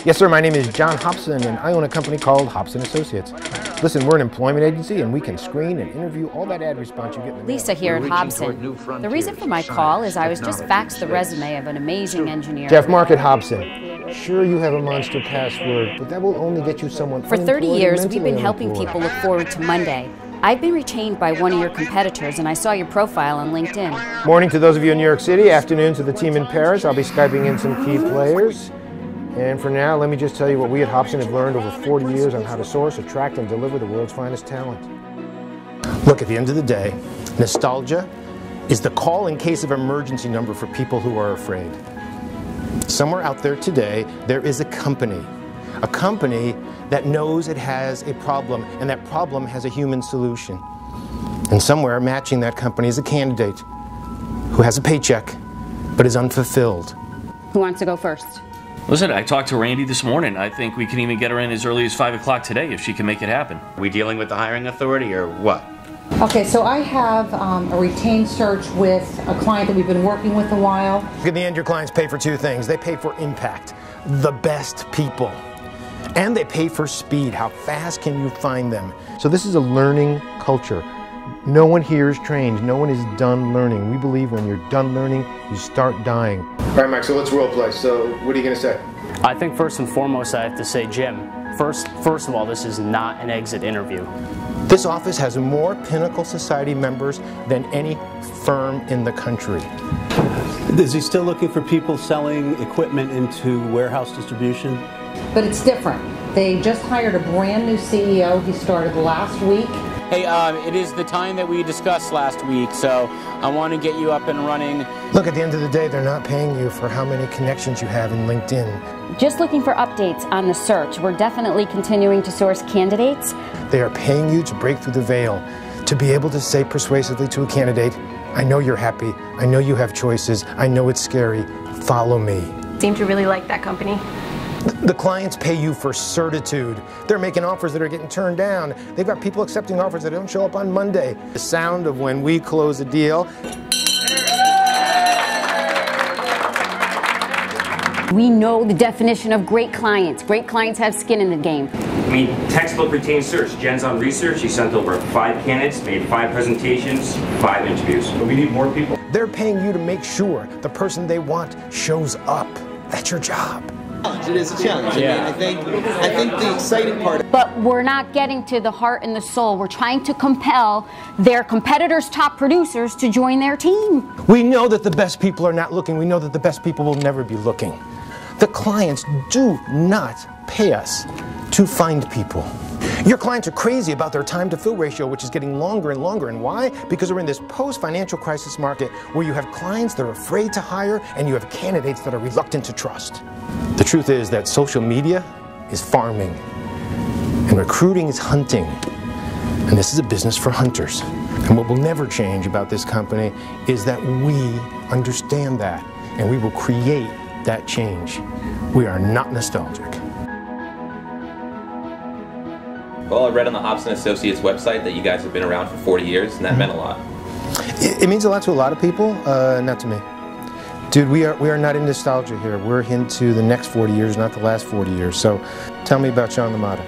Yes, sir. My name is John Hobson, and I own a company called Hobson Associates. Listen, we're an employment agency, and we can screen and interview all that ad response you get in the Lisa here at Hobson. The reason for my call is I was just faxed the resume of an amazing engineer. Jeff Mark at Hobson. Sure, you have a monster password, but that will only get you someone For 30 years, we've been helping people look forward to Monday. I've been retained by one of your competitors, and I saw your profile on LinkedIn. Morning to those of you in New York City, afternoon to the team in Paris. I'll be Skyping in some key players. And for now, let me just tell you what we at Hobson have learned over 40 years on how to source, attract, and deliver the world's finest talent. Look, at the end of the day, nostalgia is the call in case of emergency number for people who are afraid. Somewhere out there today, there is a company that knows it has a problem, and that problem has a human solution. And somewhere matching that company is a candidate who has a paycheck, but is unfulfilled. Who wants to go first? Listen, I talked to Randy this morning. I think we can even get her in as early as 5 o'clock today if she can make it happen. Are we dealing with the hiring authority or what? Okay, so I have a retained search with a client that we've been working with a while. In the end, your clients pay for two things. They pay for impact, the best people, and they pay for speed. How fast can you find them? So this is a learning culture. No one here is trained. No one is done learning. We believe when you're done learning, you start dying. All right, Mike, so let's role play. So what are you going to say? I think first and foremost, I have to say, Jim, first of all, this is not an exit interview. This office has more Pinnacle Society members than any firm in the country. Is he still looking for people selling equipment into warehouse distribution? But it's different. They just hired a brand new CEO. He started last week. Hey, it is the time that we discussed last week, so I want to get you up and running. Look, at the end of the day, they're not paying you for how many connections you have in LinkedIn. Just looking for updates on the search. We're definitely continuing to source candidates. They are paying you to break through the veil, to be able to say persuasively to a candidate, I know you're happy, I know you have choices, I know it's scary, follow me. Seem to really like that company. The clients pay you for certitude. They're making offers that are getting turned down. They've got people accepting offers that don't show up on Monday. The sound of when we close a deal. We know the definition of great clients. Great clients have skin in the game. I mean, textbook retained search. Jen's on research. She sent over 5 candidates, made 5 presentations, 5 interviews. But we need more people. They're paying you to make sure the person they want shows up. That's your job. It is a challenge. Yeah. I mean, I think the exciting part. But we're not getting to the heart and the soul. We're trying to compel their competitors' top producers to join their team. We know that the best people are not looking. We know that the best people will never be looking. The clients do not pay us to find people. Your clients are crazy about their time to fill ratio, which is getting longer and longer. And why? Because we're in this post-financial crisis market where you have clients that are afraid to hire and you have candidates that are reluctant to trust. The truth is that social media is farming and recruiting is hunting. And this is a business for hunters. And what will never change about this company is that we understand that and we will create that change. We are not nostalgic. Well, I read on the Hobson Associates website that you guys have been around for 40 years, and that meant a lot. It means a lot to a lot of people, not to me. Dude, we are not in nostalgia here. We're into the next 40 years, not the last 40 years. So tell me about John the Mata.